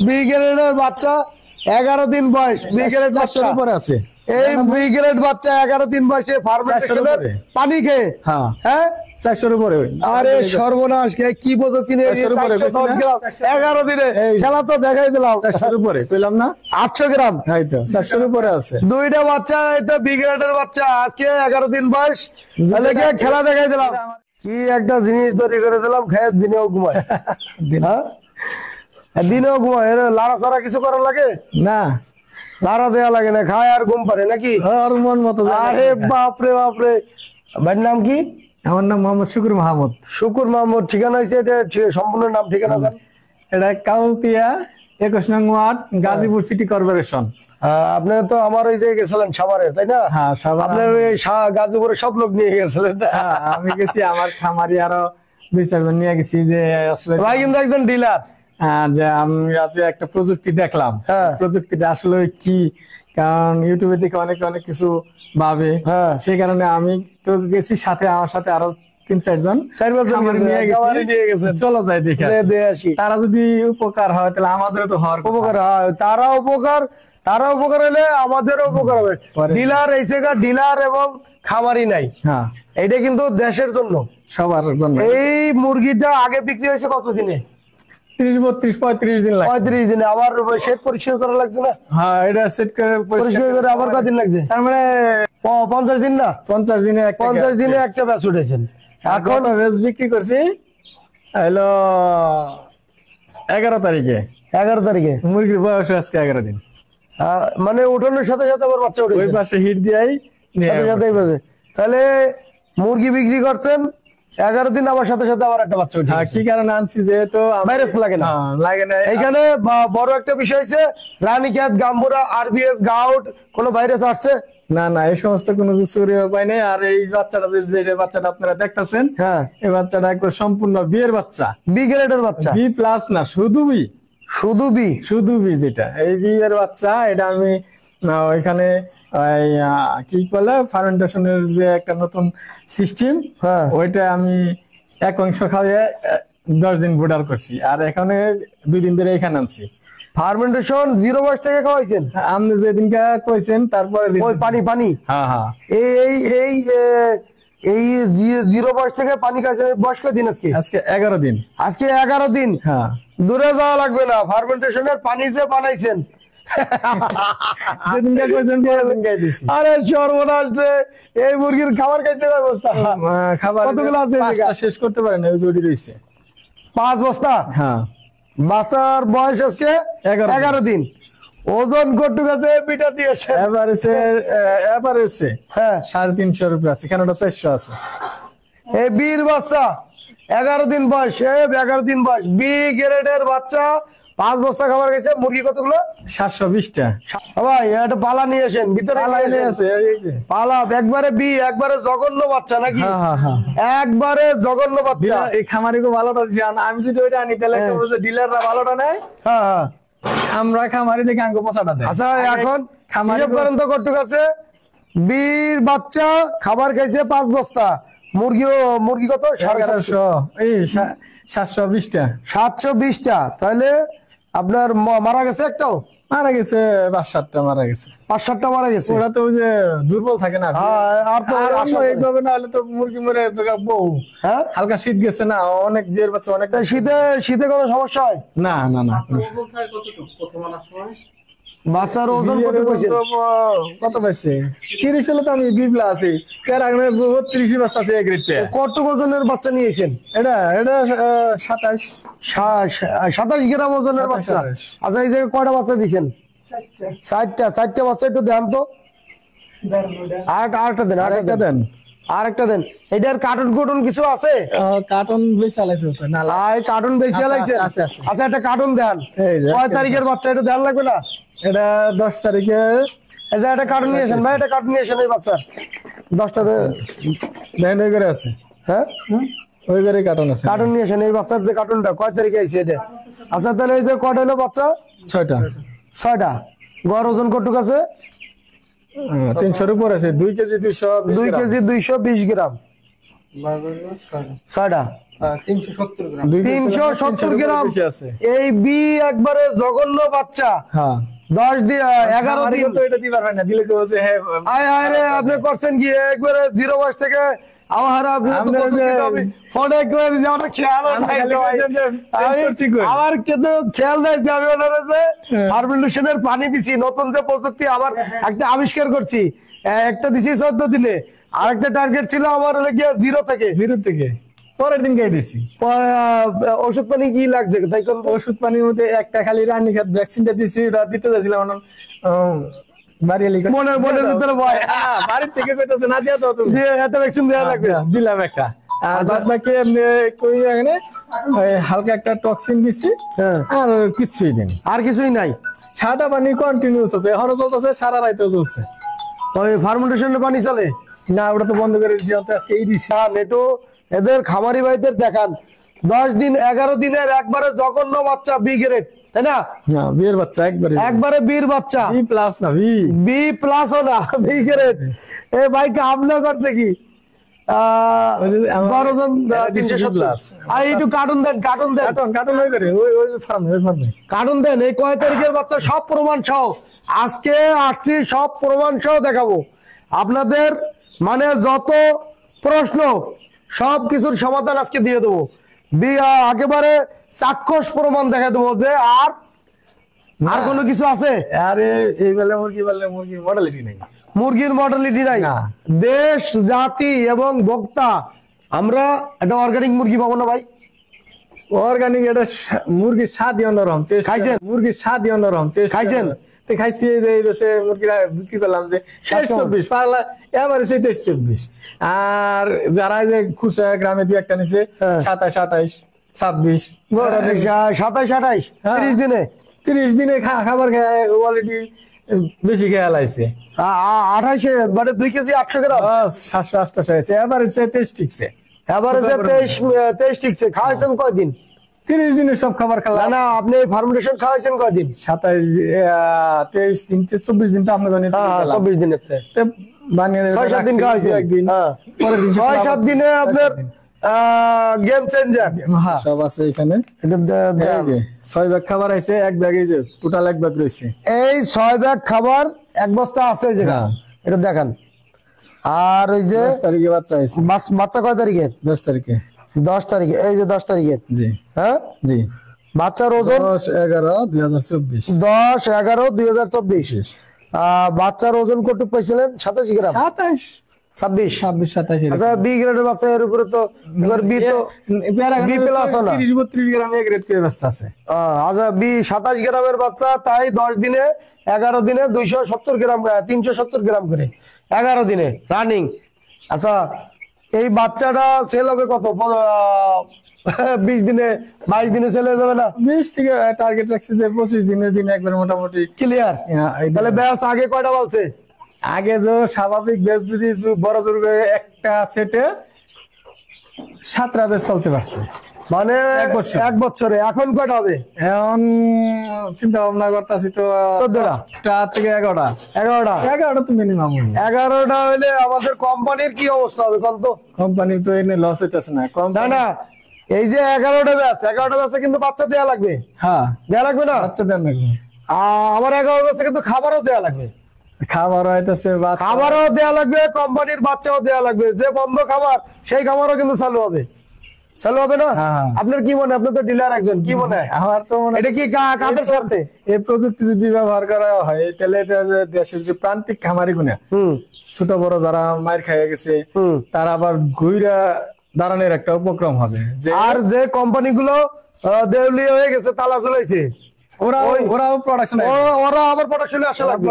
B গ্রেডের বাচ্চা 11 দিন বয়স, বি গ্রেড বাচ্চা উপরে আছে। এই বি গ্রেড বাচ্চা 11 দিন বয়সে ফার্মেন্টেশনের পানি খেয়ে হ্যাঁ হ্যাঁ 400 উপরে। আরে সর্বনাশ, কি বোঝো কিনে 11 দিনে খেলা তো দেখাই দিলাম। 400 উপরে পেলাম না, 800 গ্রাম, এই তো 400 উপরে আছে। দুইটা বাচ্চা, এই তো বি গ্রেডের বাচ্চা, আজকে 11 দিন বয়স, তাহলে কি খেলা দেখাই দিলাম। কি একটা জিনিস তৈরি করে দিলাম, খেয়ে দিনেও ঘুমায়। হ্যাঁ দিনেও ঘুমায়, লাড়া ছাড়া কিছু করা লাগে না, লাড়া দেয়া লাগে না, খায় আর ঘুম পারে নাকি? আর মন মতো। আরে বাপরে বাপরে, ভাইয়ের নাম কি? আমার নাম মোহাম্মদ শুকুর মাহমুদ। শুকুর মাহমুদ, ঠিকানা হয়েছে এটা? সম্পূর্ণ নাম ঠিকানা? এটা কাউতিয়া 21 নং ওয়ার্ড, গাজীপুর সিটি কর্পোরেশন। আপনি তো আমার ওই যে গেছিলেন সাভারে, তাই না? হ্যাঁ সাভার। আপনার ওই গাজীপুরে সব লোক নিয়ে গেছিলেন। আমি গেছি, আমার খামারি আরো 2-4 জন নিয়ে গেছি। যে আসলে ভাই কিন্তু একজন ডিলার। যে আমি আজকে একটা প্রযুক্তি দেখলাম, হ্যাঁ। প্রযুক্তিটা আসলে কি, কারণ ইউটিউবে দেখে অনেক কিছু ভাবে, হ্যাঁ। সেই কারণে আমি তো গেছি, সাথে আমার সাথে আরো 3-4 জন নিয়ে গেছে। চলো যাই দেখে আসি। তারা যদি উপকার হয় তাহলে আমাদেরও তো হওয়ার উপকার হয়, তারা উপকার হলে আমাদেরও উপকার হবে। ডিলার এই জায়গা ডিলার এবং খামারি নাই, হ্যাঁ এটা কিন্তু দেশের জন্য, সবার জন্য। এই মুরগিটা আগে বিক্রি হয়েছে কত দিনে? 30-32-35 দিন লাগে। 35 দিনে। আবার সেট পরিষ্কার করা লাগছে না? হ্যাঁ, এটা সেট করে পরিষ্কার করে আবার কতদিন লাগছে? তার মানে 50 দিন না? 50 দিনে 50 দিনে একটা ব্যাচ উঠেছেন। এখন ব্যাচ বিক্রি করছি হলো 11 তারিখে। 11 তারিখে মুরগির বয়স আজকে 11 দিন। মানে উঠানোর সাথে সাথে আবার বাচ্চা উঠে ওই পাশে হিট দিয়াই সাথে সাথেই বাজে। তাহলে মুরগি বিক্রি করছেন 11 দিন, আবার সাথে সাথে আবার একটা বাচ্চা উঠে। কি কারণে আনছি, যেহেতু ভাইরাস লাগে না, লাগে না। এইখানে বড় একটা বিষয় হচ্ছে রানীক্ষেত, গাম্বুরা, আরবিএস, গাউট, কোন ভাইরাস আসছে না? না, এই সমস্ত কোনো কিছুর উপায় নেই। আর এই বাচ্চাটা যে বাচ্চাটা আপনারা দেখতেছেন, হ্যাঁ, এই বাচ্চাটা একবার সম্পূর্ণ বিয়ের বাচ্চা, বি গ্রেডের বাচ্চা, বি প্লাস না, শুধু বি, শুধু বি, যেটা এই বিয়ের বাচ্চা। এটা আমি ওইখানে কি বলে ফার্মেন্টেশনের যে একটা নতুন সিস্টেম, ওইটা আমি 1 অংশ খাওয়াই 10 দিন বোর্ডার করছি, আর এখানে 2 দিন ধরে এখানে আনছি। ফার্মেন্টেশন 0 বয়স থেকে খাওয়াইছেন? আপনি যেদিনকে কইছেন তারপরে ওই পানি হ্যাঁ হ্যাঁ, এই 0 বয়স থেকে পানি খাইছে। বয়স কয়দিন আজকে? আজকে 11 দিন। আজকে 11 দিন। হ্যাঁ, দূরে যাওয়া লাগবে না, ফার্মেন্টেশনের পানি যে বানাইছেন যেদিনকে কইছেন পরের দিন গাই দিছি। আরে সর্বনাশ রে, এই মুরগির খাবার খাইছে কয় বস্তা? খাবার কতগুলো আছে? শেষ করতে পারে না, ওই জড়ি রইছে 5 বস্তা। হ্যাঁ, বাচ্চার বয়স আজকে 11 দিন। ওজন কটুক আছে পিঠা দিয়েছে? এভারেজে হ্যাঁ 350 উপরে আছে, কেনটা 400 আছে। এই বীর বাচ্চা 11 দিন বয়স, 11 দিন বয়স, বি গ্রেডের বাচ্চা, 5 বস্তা খাবার গেছে। মুরগি কতগুলো? 720টা। ভাই একটা পালা নিয়ে আসেন, ভিতরে পালা একবারে বি, একবারে জঘন্য বাচ্চা নাকি? একবারে জঘন্য বাচ্চা। এই খামারিকে ভালোটা দিচ্ছি, আমি যদি ওইটা আনি তাহলে ডিলাররা ভালোটা নেয়। হ্যাঁ, আমরা খামারি দেখে আঙ্গ পচাটা দেয়। আচ্ছা, এখন খামারি পর্যন্ত কটুক আছে? বীর বাচ্চা খাবার খাইছে 5 বস্তা। মুরগি কত? 1150। এই 720টা। 720টা। তাহলে আপনার মারা গেছে একটাও? মারা গেছে 5-7টা মারা গেছে। 5-7টা মারা গেছে। ওরা তো ওই যে দুর্বল থাকে না, আর তো এইভাবে না হলে তো মুরগি মরে বউ। হ্যাঁ, হালকা শীত গেছে না, অনেক বিয়ের বাচ্চা অনেক। শীতে কোনো সমস্যা হয় না? না না, বাচ্চার ওজন কত পাইছে? 30 হলে তো আমি বি প্লাস আছি, এর আগে 32 বস্তা আছে এক গ্রেড। কত ওজনের বাচ্চা নিয়েছেন? এটা 27 গ্রাম ওজনের বাচ্চা। আচ্ছা, এই জায়গায় কয়টা বাচ্চা দিয়েছেন? 4টা বাচ্চা। একটু দেন তো, আরেকটা দেন। আরেকটা দেন। এটার কার্টুন কিছু আছে? কার্টুন বেশি চালাইছে না, কার্টুন বেশি চালাইছে। আচ্ছা, একটা কার্টুন দেন। কয় তারিখের বাচ্চা? এটা দেন লাগবে না? এটা 10 তারিখে। একটা কার্টুন নিয়ে আসেন ভাই, একটা কার্টুন নিয়ে আসেন। এই বাচ্চা 10টা দেন। ওই করে আছে? হ্যাঁ, ওই করে কার্টুন আছে। কার্টুন নিয়ে আসেন। এই বাচ্চার যে কার্টুনটা কয় তারিখে আইছে এটা? আচ্ছা, তাহলে এই যে কয়টা হলো বাচ্চা? 6টা। গড় ওজন কটুক আছে? 300 উপর আছে। 2 কেজি 220 গ্রাম। ছয়টা 370 গ্রাম। 370 গ্রাম। বেশি আছে। এই বি একবারে জঘন্য বাচ্চা। হ্যাঁ 10 দিন 11 দিন তো এটা দিতে পারবেন না, দিলে তো বলছে হ্যাঁ আয় আয় রে, আপনি করছেন কি একবারে 0 বয়স থেকে আমার আমরা যে- ফোনে করে দিয়েছি, আমার খেয়াল নাই তো ভাই। আমার কিন্তু খেয়াল নাই যে আমি ওনার ফার্মেন্টেশনের পানি দিছি, নতুন যে প্রযুক্তি আমার একটা আবিষ্কার করছি, একটা দিছি 14 দিনে, আরেকটা টার্গেট ছিল আমার হলো গিয়ে 0 থেকে। 0 থেকে পরের দিন খাই দিছি। ওষুধ পানি কি লাগছে তাই কোন ওষুধ পানির মধ্যে একটা খালি রানী খাত ভ্যাকসিনটা দিছি, ওটা দিতে যাচ্ছিলাম বাড়ি এলি মনের ভিতরে ভয় বাড়ির থেকে কইতাছে না দিয়া দাও তুমি, যে একটা ভ্যাকসিন দেওয়া লাগবে। দিলাম একটা। আর বাদ বাকি এমনি কই এখানে হালকা একটা টক্সিন দিছি, হ্যাঁ, আর কিচ্ছুই দেন। আর কিছুই নাই। ছাটা পানি কন্টিনিউ চলছে, এখনো চলতেছে, সারা রাইতেও চলছে। ওই ফার্মেন্টেশনের পানি চলে না ওটা তো বন্ধ করে দিয়েছি, আজকে এই দিছি। একটু এদের খামারি ভাইদের দেখান, 10 দিন 11 দিনের একবারে জঘন্য বাচ্চা বি গ্রেড, তাই না? না বিয়ের বাচ্চা একবারে বীর বাচ্চা, বি প্লাস না বি প্লাস ও না, বি গ্রেড। এ ভাই কামনা করছে কি 12 জন 370। আর একটু কার্টুন দেন, কার্টুন দেন, কার্টুন হয়ে করে ওই ফার্মে কার্টুন দেন। এই কয় তারিখের বাচ্চা সব প্রমাণ সহ আজকে আসছি, সব প্রমাণ সহ দেখাবো আপনাদের, মানে যত প্রশ্ন সব কিছুর সমাধান আজকে দিয়ে দেবো। একেবারে চাক্ষুষ প্রমাণ দেখা দেবো যে আর কোনো কিছু আছে। আরে এই বেলা মুরগির মডেলিটি নেই, মুরগির মর্টালিটি নাই। না। দেশ জাতি এবং ভোক্তা আমরা একটা অর্গানিক মুরগি পাবো না ভাই? অর্গানিক এটা মুরগির স্বাদই অন্যরকম। খাইছেন? মুরগির স্বাদই অন্যররকম। খাইছেন? তো খাইছি, এই যে এই বেশে মুরগিরা বিক্রি করলাম যে 24 পারলা, এবারে সেই 24। আর যারা যে খুচরা গ্রামে দুই একটা নিছে 27 28 26 27 28 30 দিনে 30 দিনে খাবার খায় অলরেডি বেশি খেয়ে লাইছে। 28 মানে 2 কেজি 800 গ্রাম 700 800 হয়েছে, এবারে সে টেস্ট ঠিকছে। এবারে যে 23 ঠিকছে। খাওয়াইছেন কয়দিন? 30 দিনে সব খাবার না খেলাম। না, আপনি ফার্মেন্টেশন খাওয়াইছেন কয়দিন? 27 23 দিন 24 দিন তো আপনার 24 দিনের বানিয়ে 6-7 দিন খাওয়াইছেন একদিন, পরের দিন 6-7 দিনে আপনার গেম চেঞ্জার সব আছে এখানে। এই যে 6 ব্যাগ খাবার আছে, এক ব্যাগ এই যে টোটাল 1 ব্যাগ রয়েছে। এই 6 ব্যাগ খাবার 1 বস্তা আছে এই জায়গা, এটা দেখান। আর ওই যে 10 তারিখে বাচ্চা আছে। বাচ্চা কয় তারিখে? 10 তারিখে। 10 তারিখে, এই যে 10 তারিখে। জি হ্যাঁ জি। বাচ্চার ওজন 10/11/2024। 10/11/2024। বাচ্চার ওজন কত পাইছিলেন? 27 গ্রাম 27 26 26 27। আচ্ছা, বি গ্রেডের বাচ্চা এর উপরে তো এবার বি তো বি প্লাস না, 30 32 গ্রাম এক গ্রেড করে ব্যস্ত আছে। আচ্ছা, বি 27 গ্রামের বাচ্চা, তাই 10 দিনে 11 দিনে 270 গ্রাম 370 গ্রাম করে 11 দিনে রানিং। আচ্ছা, এই বাচ্চাটা সেল হবে কত? 20 দিনে 22 দিনে সেল হয়ে যাবে না? 20 থেকে টার্গেট রাখছে যে 25 দিনের দিন একবার মোটামুটি ক্লিয়ার। তাহলে ব্যাস আগে কয়টা বলছে? আগে যে স্বাভাবিক বেশ যদি বড় জোর একটা সেটে 7টা বেশ চলতে পারছে, মানে 1 বছর। 1 বছরে। এখন কয়টা হবে? এখন চিন্তা ভাবনা করতেছি তো 14টা থেকে 11টা 11টা তো মিনিমাম। 11টা হইলে আমাদের কোম্পানির কি অবস্থা হবে কোন তো? কোম্পানির তো এনে লস হইতেছে না। না না, এই যে 11টা ব্যাচে কিন্তু বাচ্চা দেয়া লাগবে। হ্যাঁ দেয়া লাগবে না? বাচ্চা দেন না, আমার 11 ব্যাচে কিন্তু খাবারও দেয়া লাগবে। খাবার হইতেছে, খাবারও দেয়া লাগবে, কোম্পানির বাচ্চাও দেয়া লাগবে। যে বন্ধ খাবার সেই খাবারও কিন্তু চালু হবে না? হ্যাঁ। আপনার কি মনে? আপনি তো ডিলার একজন, কি মনে হয়? আমার তো মনে এটা কি কাদের স্বার্থে? এই প্রযুক্তি যদি ব্যবহার করা হয় তাহলে এটা যে দেশের যে প্রান্তিক খামারি গুনা ছোট বড় যারা মায়ের খাইয়ে গেছে তারা আবার ঘুরা দাঁড়ানোর একটা উপক্রম হবে। আর যে কোম্পানিগুলো দেউলিয়া হয়ে গেছে, তালা ঝুলাইছে, ওরাও প্রোডাকশন ওরা আবার প্রোডাকশনে আসা লাগবে।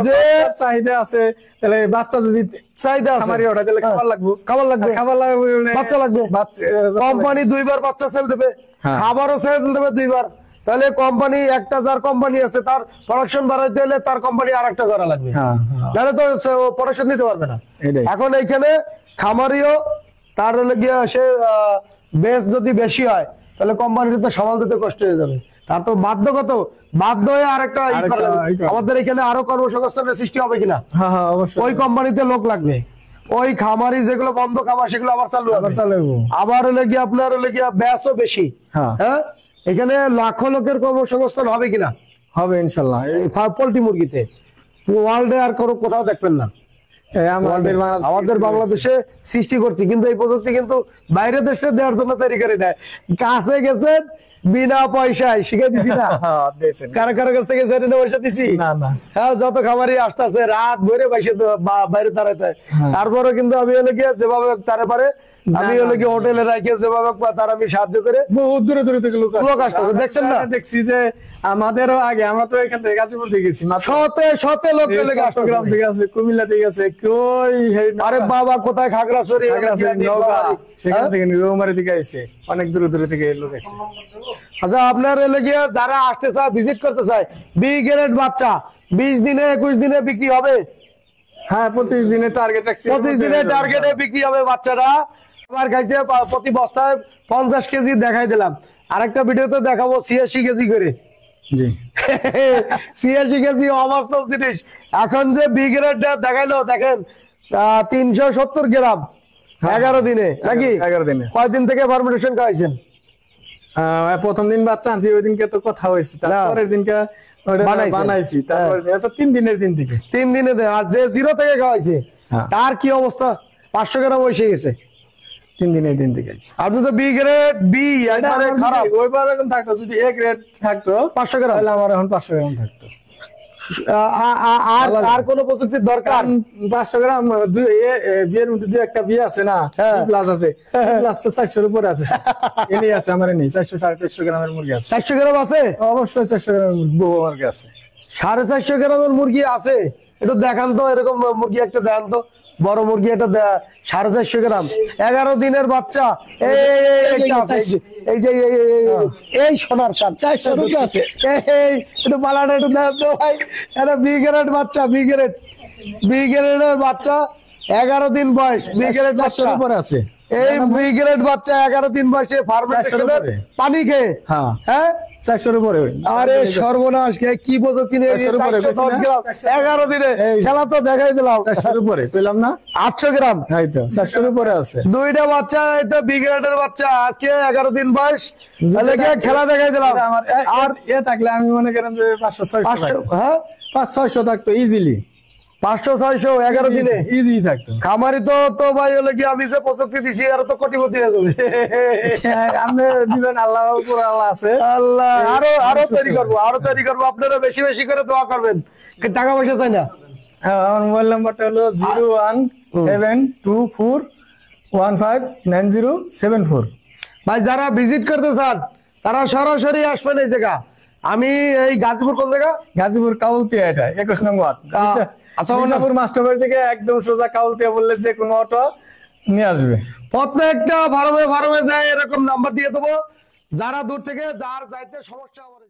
যে চাহিদা আছে, তাহলে বাচ্চা যদি চাহিদা আছে, খামারি ওটা তাহলে খাবার লাগবে, বাচ্চা লাগবে। কোম্পানি 2বার বাচ্চা সেল দেবে, খাবারও সেল দেবে 2বার। তাহলে কোম্পানি একটা, যার কোম্পানি আছে তার প্রোডাকশন বাড়াইতে হলে তার কোম্পানি আরেকটা করা লাগবে, তাহলে তো প্রোডাকশন দিতে পারবে না। এখন এইখানে খামারিও তার হলে গিয়ে সে বেশ যদি বেশি হয় তাহলে কোম্পানির তো সামাল দিতে কষ্ট হয়ে যাবে। তার তো বাধ্য হয়ে আরেকটা আমাদের এখানে আরো কর্মসংস্থানের সৃষ্টি হবে কিনা? অবশ্যই ওই কোম্পানিতে লোক লাগবে। ওই খামারি যেগুলো বন্ধ খামার সেগুলো আবার চালু হবে। আবার চালাবো। আবার হলে গিয়ে আপনার হলে গিয়ে ব্যাসও বেশি। হ্যাঁ হ্যাঁ, এখানে লাখো লোকের কর্মসংস্থান হবে কিনা হবে ইনশাল্লাহ। এই পোল্ট্রি মুরগিতে ওয়ার্ল্ডে আর কোনো কোথাও দেখবেন না। আমাদের বাংলাদেশে সৃষ্টি করছি, কিন্তু এই প্রযুক্তি কিন্তু বাইরের দেশে দেওয়ার জন্য তৈরি করে নেয়। কাছে গেছেন বিনা পয়সায় শিখে দিছি না, কারো কারো কাছ থেকে জেনে পয়সা দিছি না না। হ্যাঁ, যত খামারি আসতেছে রাত ভরে বাইরে তারাতে, তারপরে কিন্তু আমি হলে গিয়ে যেভাবে তারে পারে আমি হলে গিয়ে হোটেলে রাখি যেভাবে তার আমি সাহায্য করে। বহুত দূরে দূরে থেকে লোক আসতেছে, দেখছেন না? দেখছি যে আমাদেরও আগে আমরা তো এখান থেকে গাজীপুর থেকে গেছি, শতে শতে লোক চট্টগ্রাম থেকে আছে, কুমিল্লা থেকে আছে, কই আরে বাবা কোথায় খাগড়াছড়ি, সেখান থেকে রৌমারি থেকে আইছে, অনেক দূরে দূরে থেকে লোক আসছে। আচ্ছা, আপনার এলে গিয়ে যারা আসতে চায় ভিজিট করতে চায়, বি গ্রেড বাচ্চা 20 দিনে 21 দিনে বিক্রি হবে। হ্যাঁ 25 দিনের টার্গেট রাখছি, 25 দিনের টার্গেটে বিক্রি হবে বাচ্চাটা। আমার খাইছে প্রতি বস্তায় 50 কেজি দেখাই দিলাম, আরেকটা ভিডিওতে দেখাবো 86 কেজি করে। জি 86 কেজি অবাস্তব জিনিস। এখন যে বি গ্রেড দেখাইলো দেখেন 370 গ্রাম 11 দিনে নাকি 11 দিনে। কয়দিন থেকে ফার্মেন্টেশন করাইছেন? প্রথম দিন বাচ্চা আনছি, ওই দিনকে তো কথা হয়েছে, তারপরের দিনকে বানাইছি, তারপরে 3 দিনের দিন থেকে 3 দিনে দেয়। আর যে 0 থেকে খাওয়াইছে তার কি অবস্থা? 500 গ্রাম এসে গেছে 3 দিনের দিন থেকে। আপনি তো বি গ্রেড বি একবারে খারাপ। ওইবার এরকম থাকতো, যদি এ গ্রেড থাকতো 500 গ্রাম, তাহলে আমার এখন 500 গ্রাম থাকতো। আর কোন প্রযুক্তির দরকার? 500 গ্রাম বিয়ের মধ্যে 2-1টা বিয়ে আছে না, প্লাস আছে, প্লাস তো 400 এর উপরে আছে, এনেই আছে আমার, নেই 400-450 গ্রামের মুরগি আছে। 400 গ্রাম আছে অবশ্যই, 400 গ্রামের মুরগি আছে, 450 গ্রামের মুরগি আছে। একটু দেখান তো, এরকম মুরগি একটা দেখান তো, বড় মুরগি একটা 450 গ্রাম 11 দিনের বাচ্চা। এই যে এই সোনার সার 400 রুপি আছে। এই একটু পালাটা একটু দেখান তো ভাই, এটা বি গ্রেড বাচ্চা, বি গ্রেডের বাচ্চা 11 দিন বয়স, বি গ্রেড বাচ্চা উপরে আছে। এই বি গ্রেড বাচ্চা 11 দিন বয়সে ফার্মেন্টেশনের পানি খেয়ে, হ্যাঁ 400 এর উপরে। আরে সর্বনাশ, কি প্রযুক্তি নিয়ে 11 দিনে খেলা তো দেখাই দিলাম। 400 এর উপরে পেলাম না, 800 গ্রাম, এই তো 400 এর উপরে আছে। দুইটা বাচ্চা, এই তো বি গ্রেডের বাচ্চা, আজকে 11 দিন বয়স, তাহলে খেলা দেখাই দিলাম। আর এ থাকলে আমি মনে করেন যে 500-600, হ্যাঁ 500-600 থাকতো ইজিলি, 500-600 11 দিনে ইজি থাকতো। খামারি তো ভাই হলে কি আমি যে প্রযুক্তি দিছি আর তো কোটিপতি হয়ে যাবে। আপনি দিবেন, আল্লাহ উপর আল্লাহ আছে, আল্লাহ আরো তৈরি করবো, আপনারা বেশি বেশি করে দোয়া করবেন, টাকা পয়সা চাই না। আমার মোবাইল নাম্বারটা হলো 01724159074। ভাই যারা ভিজিট করতে চান তারা সরাসরি আসবেন এই জায়গা। আমি এই গাজীপুর কোন জায়গা? গাজীপুর কাউলতিয়া, এটা 21 নং ওয়ার্ড। মির্জাপুর মাস্টারবাড়ি থেকে একদম সোজা কাউলতিয়া বললে যে কোনো অটো নিয়ে আসবে। প্রত্যেকটা ফার্মে যায় এরকম নাম্বার দিয়ে দেবো, যারা দূর থেকে যার যাইতে সমস্যা হবে।